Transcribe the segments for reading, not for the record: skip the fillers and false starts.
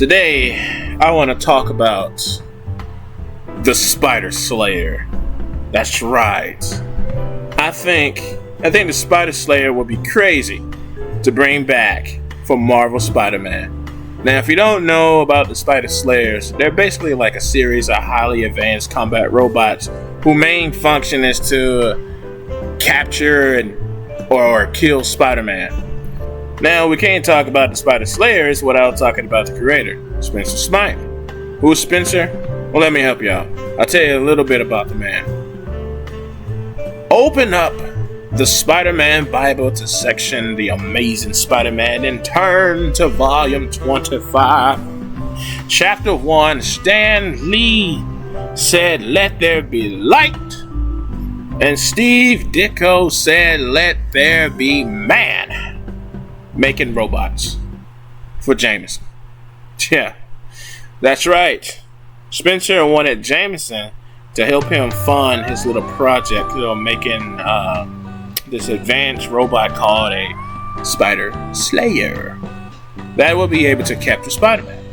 Today, I want to talk about the Spider Slayer. That's right. I think the Spider Slayer would be crazy to bring back for Marvel Spider-Man. Now, if you don't know about the Spider Slayers, they're basically like a series of highly advanced combat robots whose main function is to capture or kill Spider-Man. Now, we can't talk about the Spider Slayers without talking about the creator, Spencer Smythe. Who's Spencer? Well, let me help you out. I'll tell you a little bit about the man. Open up the Spider-Man Bible to section The Amazing Spider-Man and turn to volume 25. Chapter 1, Stan Lee said, "Let there be light." And Steve Ditko said, "Let there be man." Making robots for Jameson. Yeah, that's right. Spencer wanted Jameson to help him fund his little project, making this advanced robot called a Spider Slayer that will be able to capture Spider-Man.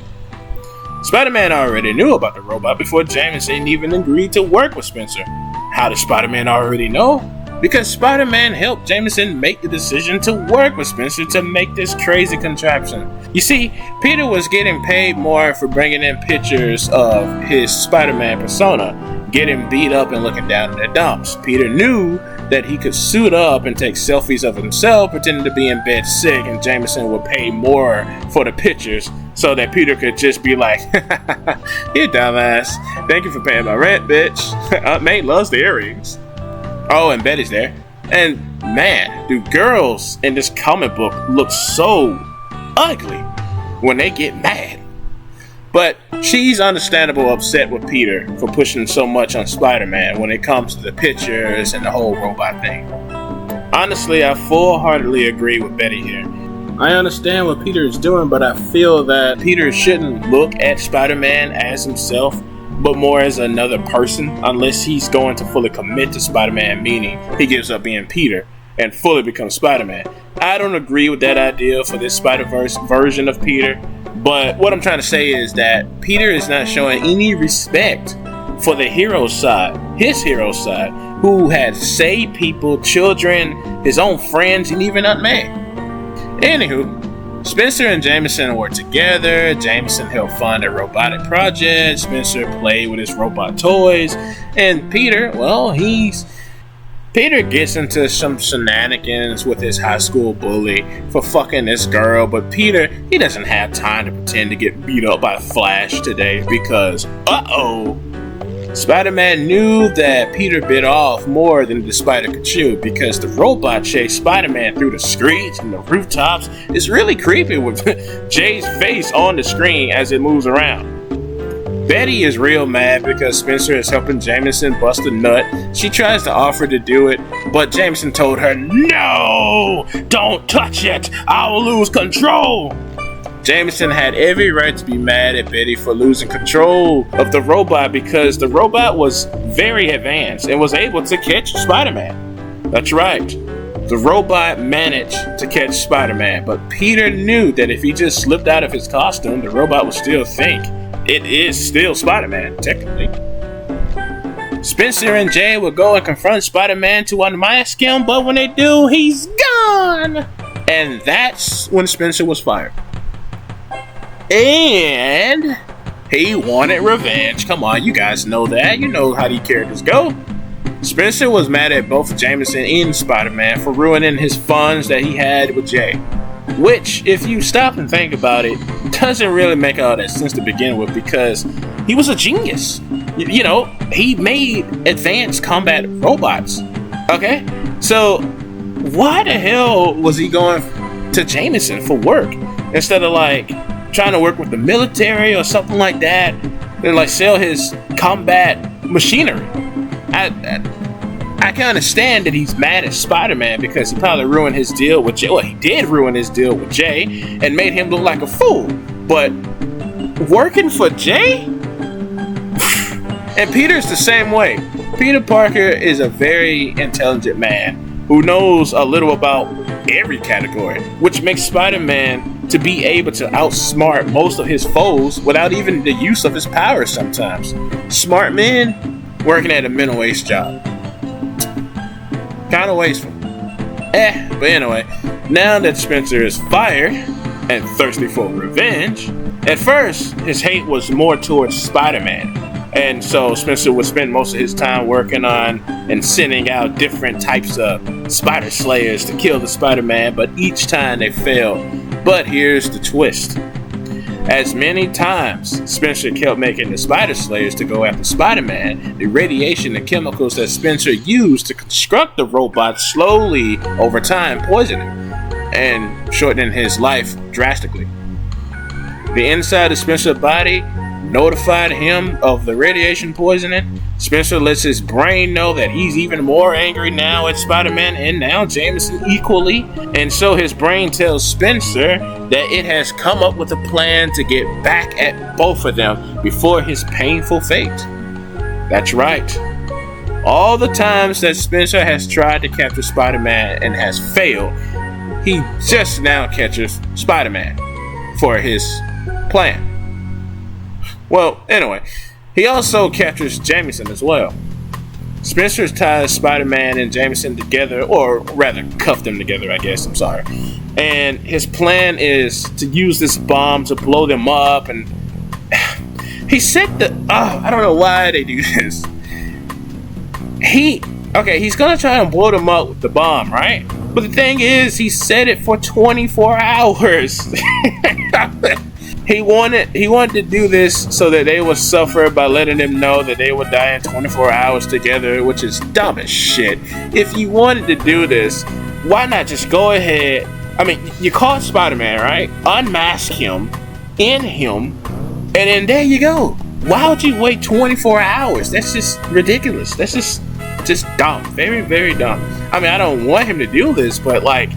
Spider-Man already knew about the robot before Jameson even agreed to work with Spencer. How did Spider-Man already know? Because Spider-Man helped Jameson make the decision to work with Spencer to make this crazy contraption. You see, Peter was getting paid more for bringing in pictures of his Spider-Man persona, getting beat up and looking down in the dumps. Peter knew that he could suit up and take selfies of himself pretending to be in bed sick, and Jameson would pay more for the pictures so that Peter could just be like, "You dumbass, thank you for paying my rent, bitch. Aunt May loves the earrings." Oh, and Betty's there. And man, do girls in this comic book look so ugly when they get mad. But she's understandable upset with Peter for pushing so much on Spider-Man when it comes to the pictures and the whole robot thing. Honestly, I full-heartedly agree with Betty here. I understand what Peter is doing, but I feel that Peter shouldn't look at Spider-Man as himself, but more as another person, unless he's going to fully commit to Spider-Man, meaning he gives up being Peter and fully becomes Spider-Man. I don't agree with that idea for this Spider-Verse version of Peter, but what I'm trying to say is that Peter is not showing any respect for the hero side, his hero side, who had saved people, children, his own friends, and even Aunt May. Anywho, Spencer and Jameson were together. Jameson helped fund a robotic project. Spencer played with his robot toys. And Peter, Peter gets into some shenanigans with his high school bully for fucking this girl. But Peter, he doesn't have time to pretend to get beat up by Flash today because, Spider-Man knew that Peter bit off more than the spider could chew because the robot chased Spider-Man through the streets and the rooftops. It's really creepy with Jay's face on the screen as it moves around. Betty is real mad because Spencer is helping Jameson bust a nut. She tries to offer to do it, but Jameson told her, "No! Don't touch it! I'll lose control!" Jameson had every right to be mad at Betty for losing control of the robot because the robot was very advanced and was able to catch Spider-Man. That's right. The robot managed to catch Spider-Man, but Peter knew that if he just slipped out of his costume, the robot would still think it is still Spider-Man, technically. Spencer and Jay would go and confront Spider-Man to unmask him, but when they do, he's gone! And that's when Spencer was fired. And he wanted revenge. Come on, you guys know that. You know how these characters go. Spencer was mad at both Jameson and Spider-Man for ruining his funds that he had with Jay. Which, if you stop and think about it, doesn't really make all that sense to begin with because he was a genius. You know, he made advanced combat robots. Okay? So, why the hell was he going to Jameson for work instead of trying to work with the military or something like that and sell his combat machinery? I can understand that he's mad at Spider-Man because he probably ruined his deal with Jay. Well, he did ruin his deal with Jay and made him look like a fool. But working for Jay? And Peter's the same way. Peter Parker is a very intelligent man who knows a little about every category, which makes Spider-Man to be able to outsmart most of his foes without even the use of his powers sometimes. Smart men working at a minimum wage job. Kind of wasteful. But anyway, now that Spencer is fired and thirsty for revenge, at first his hate was more towards Spider-Man. And so Spencer would spend most of his time working on and sending out different types of spider slayers to kill the Spider-Man, but each time they failed. But here's the twist. As many times Spencer kept making the spider slayers to go after Spider-Man, the radiation and chemicals that Spencer used to construct the robot slowly over time poisoned him and shortening his life drastically. The inside of Spencer's body notified him of the radiation poisoning. Spencer lets his brain know that he's even more angry now at Spider-Man and now Jameson equally. And so his brain tells Spencer that it has come up with a plan to get back at both of them before his painful fate. That's right. All the times that Spencer has tried to capture Spider-Man and has failed, he just now catches Spider-Man for his plan. Well, anyway, he also captures Jameson as well. Spencer ties Spider-Man and Jameson together, or rather cuffed them together, I guess, I'm sorry. And his plan is to use this bomb to blow them up, and he said that, I don't know why they do this. He's gonna try and blow them up with the bomb, right? But the thing is, he set it for 24 hours. He wanted to do this so that they would suffer by letting them know that they would die in 24 hours together, which is dumb as shit. If you wanted to do this, why not just go ahead? I mean, you caught Spider-Man, right? Unmask him, in him, and then there you go. Why would you wait 24 hours? That's just ridiculous. That's just dumb. Very, very dumb. I mean, I don't want him to do this, but like,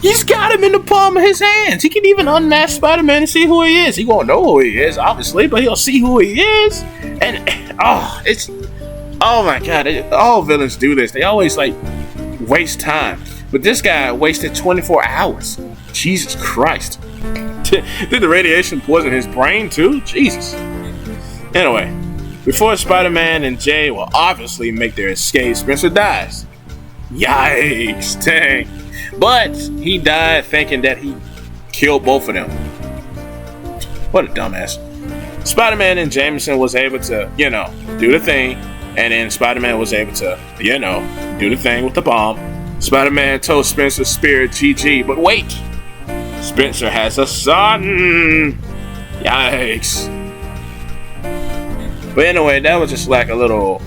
he's got him in the palm of his hands. He can even unmask Spider-Man and see who he is. He won't know who he is, obviously, but he'll see who he is. And oh my god, all villains do this. They always like waste time. But this guy wasted 24 hours. Jesus Christ. Did the radiation poison his brain too? Jesus. Anyway, before Spider-Man and Jay will obviously make their escape, Spencer dies. Yikes, dang. But he died thinking that he killed both of them. What a dumbass. Spider-Man and Jameson was able to, do the thing. And then Spider-Man was able to, do the thing with the bomb. Spider-Man told Spencer's spirit GG. But wait! Spencer has a son! Yikes. But anyway, that was just like a little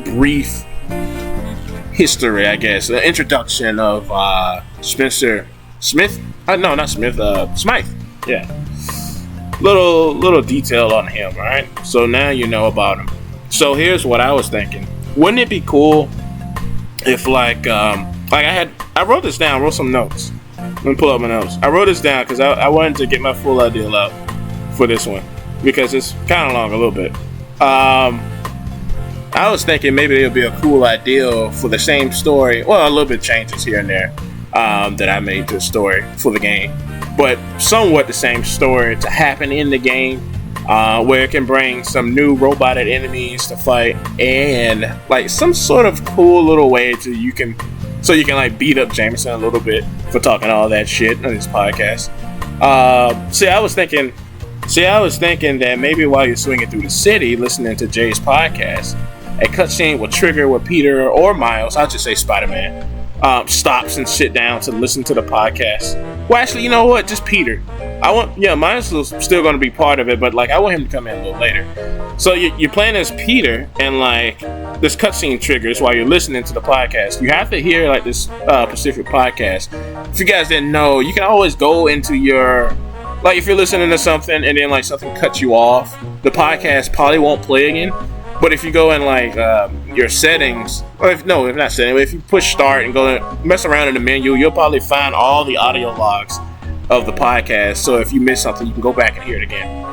brief history, I guess. The introduction of Spencer Smith. No, not Smith. Smythe. Yeah. Little detail on him, right? So now you know about him. So here's what I was thinking. Wouldn't it be cool if I wrote this down, wrote some notes. Let me pull up my notes. I wrote this down because I wanted to get my full idea out for this one because it's kind of long a little bit. I was thinking maybe it would be a cool idea for the same story. Well, a little bit changes here and there that I made to the story for the game. But somewhat the same story to happen in the game where it can bring some new robotic enemies to fight and like some sort of cool little way so you can like beat up Jameson a little bit for talking all that shit on his podcast. I was thinking that maybe while you're swinging through the city listening to Jay's podcast, a cutscene will trigger where Peter or Miles, I'll just say Spider-Man, stops and sit down to listen to the podcast. Well, actually, you know what? Just Peter. Miles is still going to be part of it, but like I want him to come in a little later. So you're playing as Peter, and like this cutscene triggers while you're listening to the podcast. You have to hear like this specific podcast. If you guys didn't know, you can always go into your if you're listening to something and then like something cuts you off, the podcast probably won't play again. But if you go in your settings, if you push start and go and mess around in the menu, you'll probably find all the audio logs of the podcast. So if you miss something, you can go back and hear it again.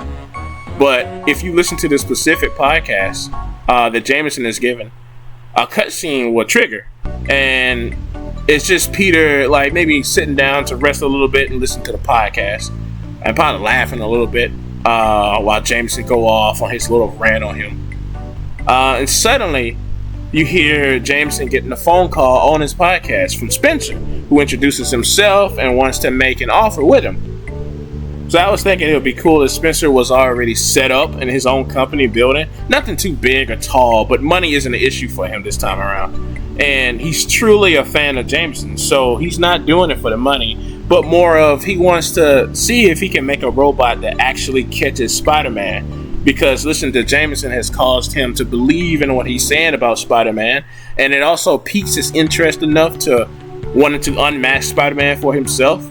But if you listen to the specific podcast that Jameson is given, a cutscene will trigger, and it's just Peter, like, maybe sitting down to rest a little bit and listen to the podcast, and probably laughing a little bit while Jameson go off on his little rant on him. And suddenly, you hear Jameson getting a phone call on his podcast from Spencer, who introduces himself and wants to make an offer with him. So I was thinking it would be cool if Spencer was already set up in his own company building. Nothing too big or tall, but money isn't an issue for him this time around. And he's truly a fan of Jameson, so he's not doing it for the money, but more of he wants to see if he can make a robot that actually catches Spider-Man. Because listening to Jameson has caused him to believe in what he's saying about Spider-Man, and it also piques his interest enough to wanting to unmask Spider-Man for himself.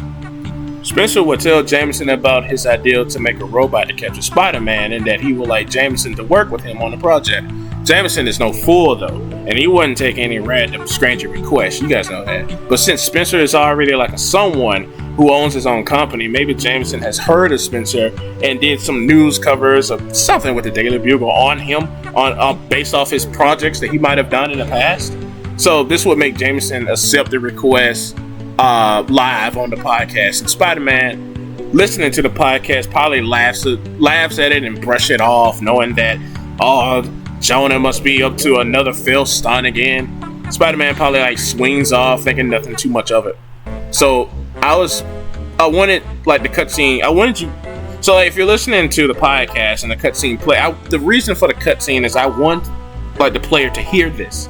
Spencer will tell Jameson about his idea to make a robot to capture Spider-Man, and that he would like Jameson to work with him on the project. Jameson is no fool though, and he wouldn't take any random stranger requests, you guys know that. But since Spencer is already like a someone who owns his own company, maybe Jameson has heard of Spencer and did some news covers of something with the Daily Bugle on him, based off his projects that he might have done in the past. So this would make Jameson accept the request live on the podcast, and Spider-Man, listening to the podcast, probably laughs at it and brush it off, knowing that Jonah must be up to another failed stunt again. Spider-Man probably like swings off, thinking nothing too much of it. So I wanted like the cutscene. So like, if you're listening to the podcast and the cutscene play, the reason for the cutscene is I want like the player to hear this.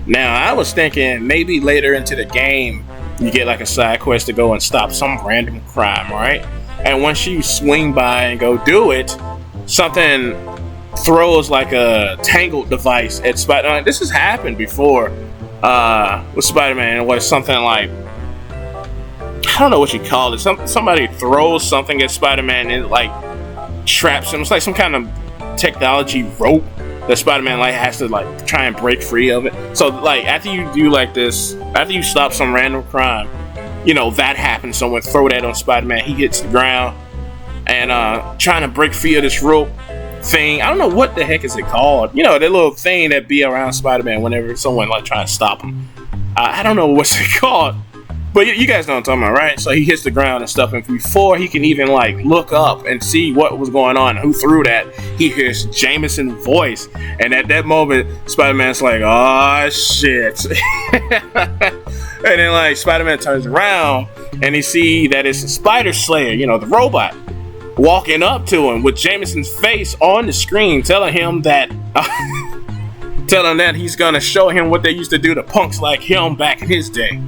Now I was thinking maybe later into the game you get like a side quest to go and stop some random crime, right? And once you swing by and go do it, something throws like a tangled device at Spider-Man. This has happened before with Spider-Man. It was something like, I don't know what you call it. Somebody throws something at Spider-Man and it like traps him. It's like some kind of technology rope that Spider-Man like has to like try and break free of it. So like after you do like this, after you stop some random crime, you know, that happens. Someone throw that on Spider-Man. He hits the ground and trying to break free of this rope thing. I don't know what the heck is it called. You know, that little thing that be around Spider-Man whenever someone like trying to stop him. I don't know what's it called. But you guys know what I'm talking about, right? So he hits the ground and stuff, and before he can even like look up and see what was going on, who threw that, he hears Jameson's voice, and at that moment, Spider-Man's like, "Oh shit!" And then like Spider-Man turns around and he see that it's Spider Slayer, you know, the robot, walking up to him with Jameson's face on the screen, telling him that he's gonna show him what they used to do to punks like him back in his day.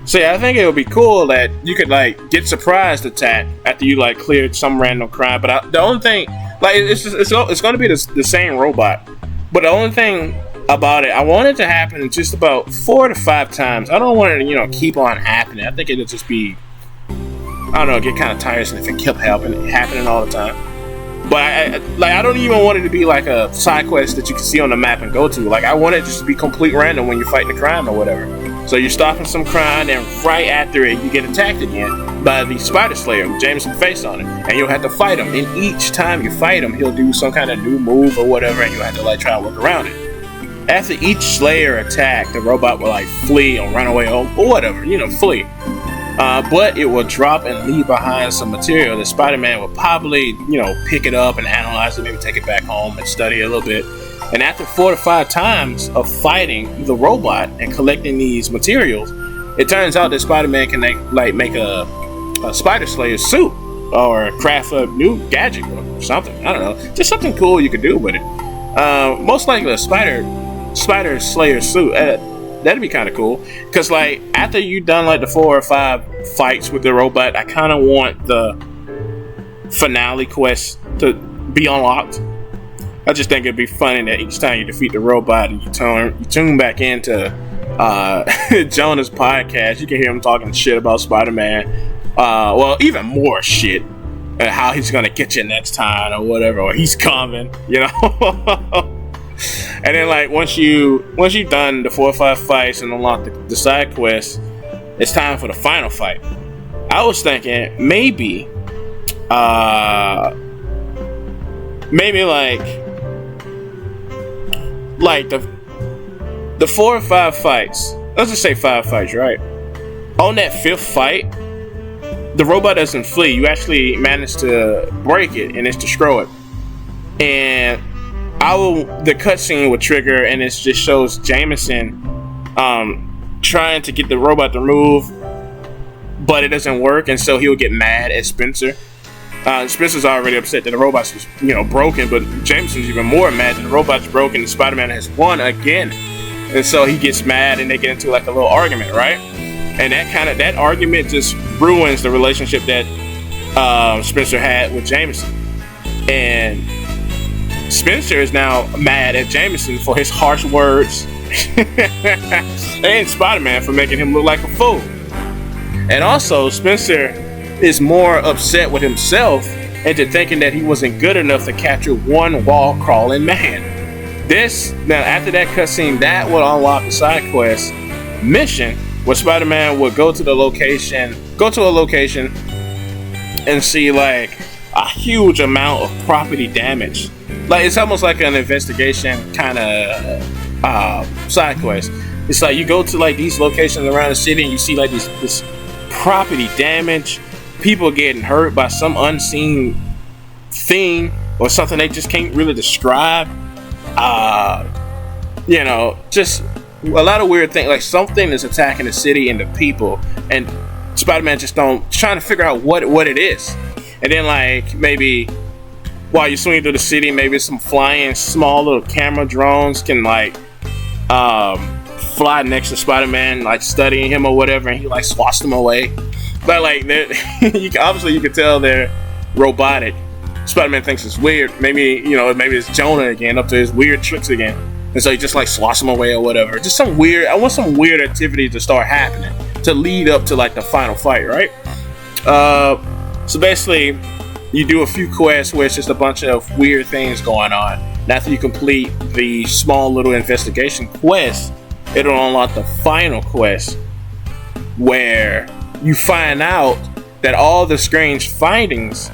So yeah, I think it would be cool that you could like get surprised attack after you like cleared some random crime. But the only thing, like, it's going to be the same robot. But the only thing about it, I want it to happen just about 4 to 5 times. I don't want it to, you know, keep on happening. I think it'll just be, I don't know, get kind of tiresome if it kept happening all the time. But I don't even want it to be like a side quest that you can see on the map and go to. Like, I want it just to be complete random when you're fighting a crime or whatever. So you're stopping some crime, and right after it, you get attacked again by the Spider Slayer with Jameson's face on it, and you'll have to fight him. And each time you fight him, he'll do some kind of new move or whatever, and you'll have to like try and work around it. After each Slayer attack, the robot will like flee or run away or whatever, you know, flee. But it will drop and leave behind some material that Spider-Man will probably, you know, pick it up and analyze it, maybe take it back home and study it a little bit. And after 4 to 5 times of fighting the robot and collecting these materials, it turns out that Spider-Man can make a Spider Slayer suit or craft a new gadget or something. I don't know, just something cool you could do with it. Most likely a Spider Slayer suit. That'd be kind of cool, because like after you've done like the 4 or 5 fights with the robot, I kind of want the finale quest to be unlocked. I just think it'd be funny that each time you defeat the robot and you tune back into Jonah's podcast, you can hear him talking shit about Spider-Man. Well, even more shit. How he's gonna get you next time or whatever, or he's coming, you know. And then like once you've done the 4 or 5 fights and unlocked the side quest, it's time for the final fight. I was thinking maybe like the 4 or 5 fights let's just say 5 fights, right? On that 5th fight, the robot doesn't flee. You actually manage to break it and it's destroy it. And the cutscene would trigger, and it just shows Jameson trying to get the robot to move, but it doesn't work, and so he'll get mad at Spencer. Spencer's already upset that the robot's broken, but Jameson's even more mad that the robot's broken and Spider-Man has won again. And so he gets mad and they get into like a little argument, right? And that argument just ruins the relationship that Spencer had with Jameson. And Spencer is now mad at Jameson for his harsh words and Spider-Man for making him look like a fool. And also, Spencer is more upset with himself into thinking that he wasn't good enough to capture one wall-crawling man. Now after that cutscene, that will unlock the side quest mission where Spider-Man would go to a location and see like a huge amount of property damage. Like, it's almost like an investigation kind of side quest. It's like you go to like these locations around the city and you see like this property damage, people getting hurt by some unseen thing or something they just can't really describe. Just a lot of weird things. Like something is attacking the city and the people, and Spider-Man trying to figure out what it is. And then like maybe while you're swinging through the city, maybe some flying small little camera drones can like fly next to Spider-Man, like studying him or whatever, and he like swats them away. But like you can tell they're robotic. Spider-Man thinks it's weird. Maybe it's Jonah again, up to his weird tricks again. And so he just like swats them away or whatever. Just I want some weird activity to start happening to lead up to like the final fight, right? So basically you do a few quests where it's just a bunch of weird things going on. And after you complete the small little investigation quest, it'll unlock the final quest where you find out that all the strange findings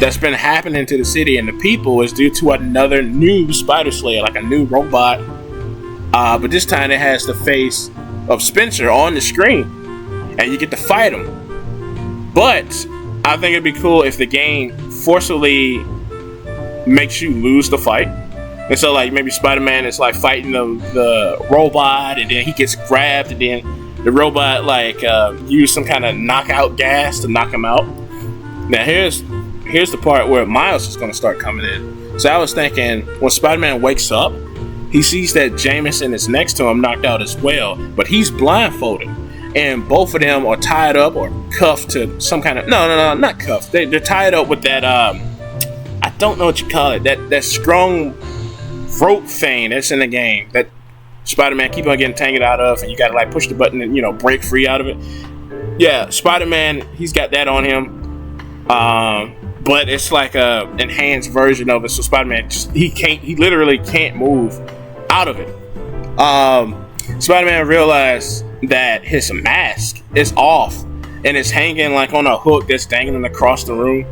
that's been happening to the city and the people is due to another new Spider Slayer, like a new robot. But this time it has the face of Spencer on the screen, and you get to fight him. But I think it'd be cool if the game forcibly makes you lose the fight. And so like maybe Spider-Man is like fighting the robot, and then he gets grabbed, and then the robot like use some kind of knockout gas to knock him out. Now here's the part where Miles is going to start coming in. So I was thinking, when Spider-Man wakes up, he sees that Jameson is next to him, knocked out as well, but he's blindfolded, and both of them are tied up or cuffed to some kind of no, not cuffed. They're tied up with that I don't know what you call it, that strong rope thing that's in the game that Spider-Man keep on getting tangled out of, and you gotta like push the button and break free out of it. Yeah, Spider-Man, he's got that on him. But it's like a enhanced version of it, so Spider-Man he literally can't move out of it. Spider-Man realized that his mask is off and it's hanging like on a hook that's dangling across the room.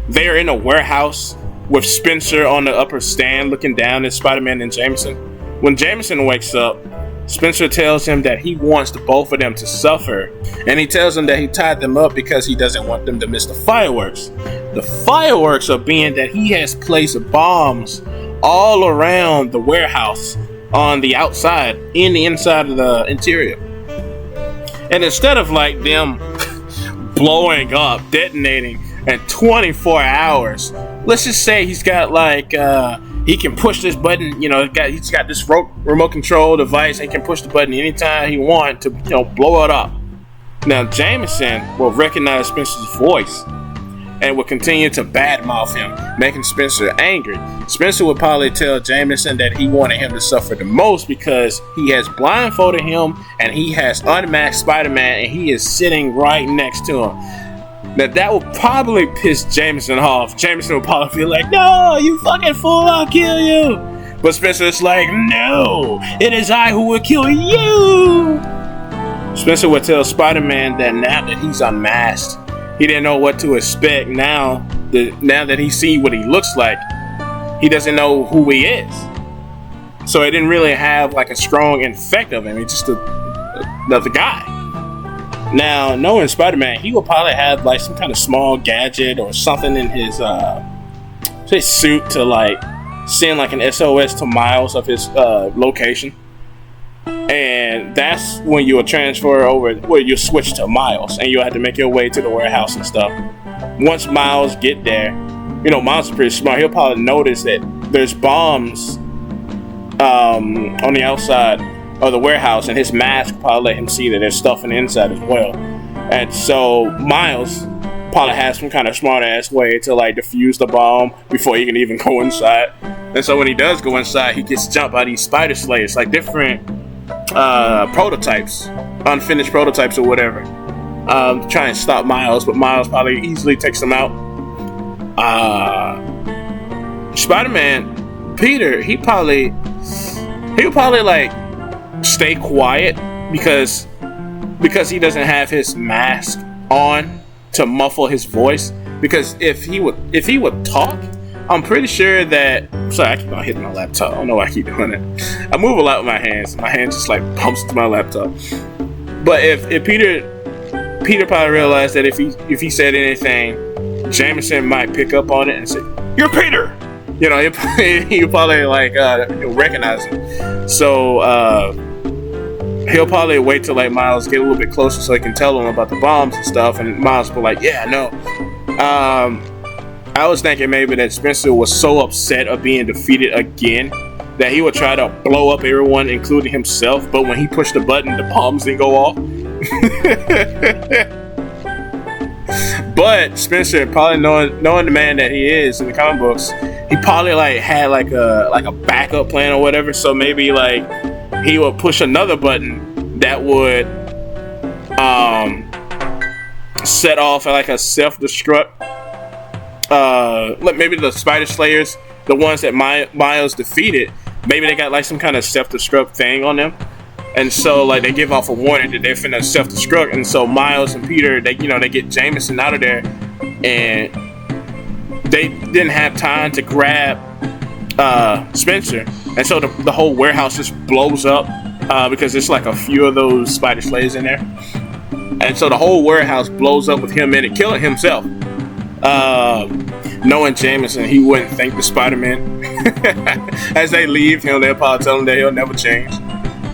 They're in a warehouse with Spencer on the upper stand looking down at Spider-Man and Jameson. When Jameson wakes up, Spencer tells him that he wants both of them to suffer, and he tells them that he tied them up because he doesn't want them to miss the fireworks. The fireworks are being that he has placed bombs all around the warehouse on the outside, in the inside of the interior. And instead of like them blowing up, detonating in 24 hours, let's just say he's got like he can push this button, he's got this remote control device. He can push the button anytime he wants to, blow it up. Now, Jameson will recognize Spencer's voice and will continue to badmouth him, making Spencer angry. Spencer would probably tell Jameson that he wanted him to suffer the most because he has blindfolded him and he has unmasked Spider-Man and he is sitting right next to him. Now that will probably piss Jameson off. Jameson will probably feel like, "No, you fucking fool, I'll kill you." But Spencer's like, "No, it is I who will kill you." Spencer would tell Spider-Man that now that he's unmasked, he didn't know what to expect. Now that he sees what he looks like, he doesn't know who he is. So it didn't really have like a strong effect of him. It's just a the guy. Now, knowing Spider-Man, he will probably have like some kind of small gadget or something in his suit to like send like an SOS to Miles of his location. And that's when you will transfer over, where you switch to Miles, and you'll have to make your way to the warehouse and stuff. Once Miles get there, Miles is pretty smart. He'll probably notice that there's bombs on the outside of the warehouse, and his mask will probably let him see that there's stuff on the inside as well. And so Miles probably has some kind of smart ass way to like defuse the bomb before he can even go inside. And so when he does go inside, he gets jumped by these spider slayers, like different prototypes, unfinished prototypes or whatever, to try and stop Miles, but Miles probably easily takes them out. Spider-Man, Peter, he'll probably like stay quiet because he doesn't have his mask on to muffle his voice. Because if he would talk, I'm pretty sure that. Sorry, I keep on hitting my laptop. I don't know why I keep doing it. I move a lot with my hands. My hand just like bumps to my laptop. But if Peter probably realized that if he said anything, Jameson might pick up on it and say, "You're Peter." He'll probably like he'll recognize him. So he'll probably wait till like Miles get a little bit closer so he can tell him about the bombs and stuff. And Miles will be like, "Yeah, no." I was thinking maybe that Spencer was so upset of being defeated again that he would try to blow up everyone, including himself. But when he pushed the button, the bombs didn't go off. But Spencer, probably knowing the man that he is in the comic books, he probably like had like a backup plan or whatever. So maybe like he would push another button that would set off like a self-destruct. Maybe the Spider Slayers, the ones that Miles defeated, maybe they got like some kind of self-destruct thing on them, and so like they give off a warning that they're finna self-destruct, and so Miles and Peter, they get Jameson out of there, and they didn't have time to grab Spencer, and so the whole warehouse just blows up because there's like a few of those Spider Slayers in there, and so the whole warehouse blows up with him in it, killing himself. Knowing Jameson, he wouldn't thank the Spider-Man. As they leave him, they'll probably tell him that he'll never change.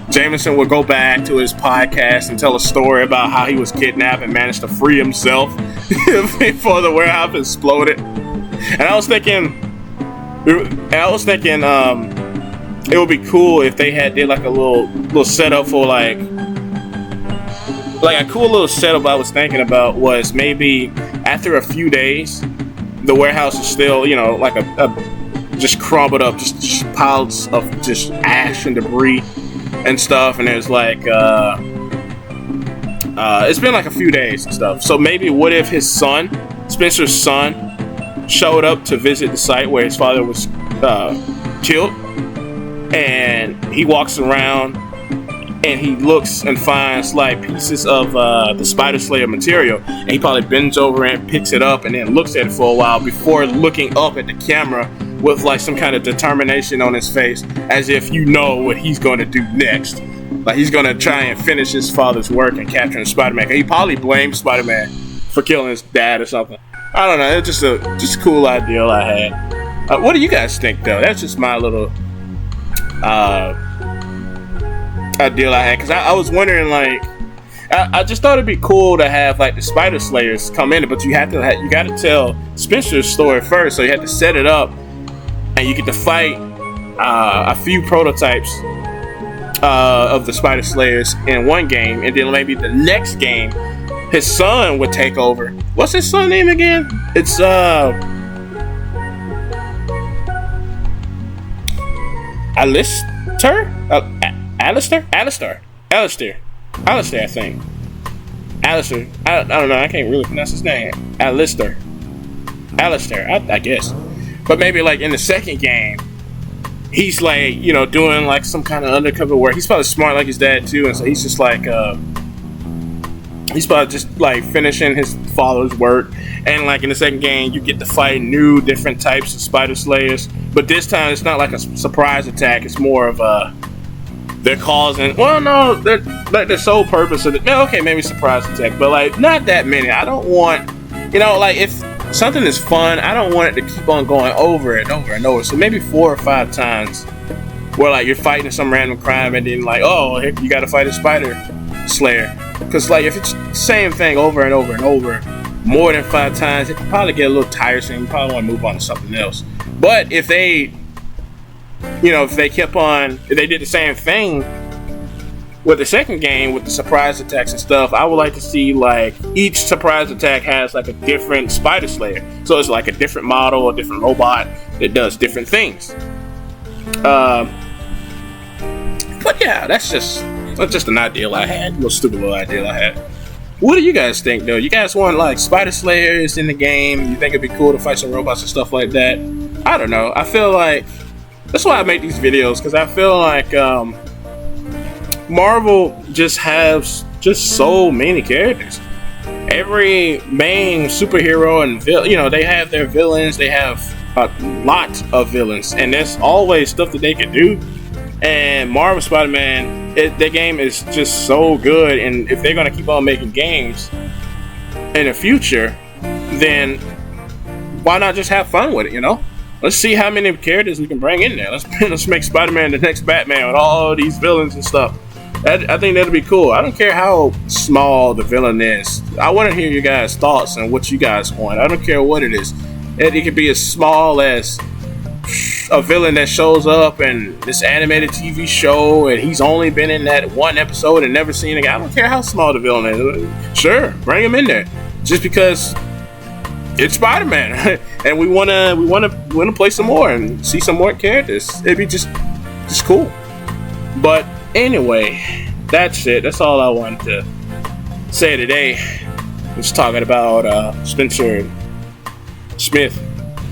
Jameson will go back to his podcast and tell a story about how he was kidnapped and managed to free himself before the warehouse exploded. And I was thinking, it would be cool if they did like a little setup for like a cool little setup I was thinking about was maybe after a few days, the warehouse is still, like a just crumbled up, just piles of just ash and debris and stuff. And there's like, it's been like a few days and stuff. So maybe what if his son, Spencer's son, showed up to visit the site where his father was killed, and he walks around and he looks and finds like pieces of the Spider Slayer material, and he probably bends over and picks it up and then looks at it for a while before looking up at the camera with like some kind of determination on his face, as if what he's going to do next. Like he's going to try and finish his father's work and capturing Spider-Man. He probably blames Spider-Man for killing his dad or something. I don't know. It's just a cool idea I had. What do you guys think though? That's just my little deal I had, because I was wondering, like, I just thought it'd be cool to have like the Spider Slayers come in, but you got to tell Spencer's story first, so you have to set it up, and you get to fight a few prototypes of the Spider Slayers in one game, and then maybe the next game his son would take over. What's his son's name again? It's Alistair, I think. Alistair. I don't know. I can't really pronounce his name. Alistair, I guess. But maybe like in the second game, he's like, doing like some kind of undercover work. He's probably smart like his dad too, and so he's just like, he's probably just like finishing his father's work. And like in the second game, you get to fight new, different types of Spider Slayers. But this time, it's not like a surprise attack. It's more of they're causing. Well, no, they're like the sole purpose of it. Okay, maybe surprise attack, but like not that many. I don't want, like if something is fun, I don't want it to keep on going over and over and over. So maybe 4 or 5 times, where like you're fighting some random crime and then like, oh, you got to fight a spider slayer. Because like if it's the same thing over and over and over more than 5 times, it can probably get a little tiresome. You probably want to move on to something else. But if they if they did the same thing with the second game with the surprise attacks and stuff, I would like to see like each surprise attack has like a different spider slayer. So it's like a different model, a different robot that does different things. But yeah, that's just an ideal I had. A little stupid little ideal I had. What do you guys think though? You guys want like spider slayers in the game? You think it'd be cool to fight some robots and stuff like that? I don't know. I feel like that's why I make these videos, because I feel like Marvel just has so many characters. Every main superhero and they have their villains. They have a lot of villains, and there's always stuff that they can do. And Marvel Spider-Man, the game is just so good. And if they're gonna keep on making games in the future, then why not just have fun with it? Let's see how many characters we can bring in there. Let's make Spider-Man the next Batman with all these villains and stuff. I think that'd be cool. I don't care how small the villain is. I want to hear you guys' thoughts and what you guys want. I don't care what it is. It could be as small as a villain that shows up in this animated TV show and he's only been in that one episode and never seen it. I don't care how small the villain is. Sure, bring him in there. Just because it's Spider-Man, and we wanna play some more and see some more characters. It'd be just cool. But anyway, that's it. That's all I wanted to say today. Just talking about Spencer Smith.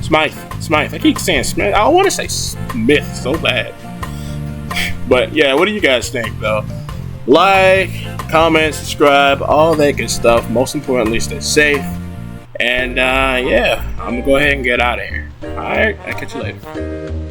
Smythe. I keep saying Smith. I want to say Smith so bad. But yeah, what do you guys think though? Like, comment, subscribe, all that good stuff. Most importantly, stay safe. And yeah, I'm gonna go ahead and get out of here. Alright, I'll catch you later.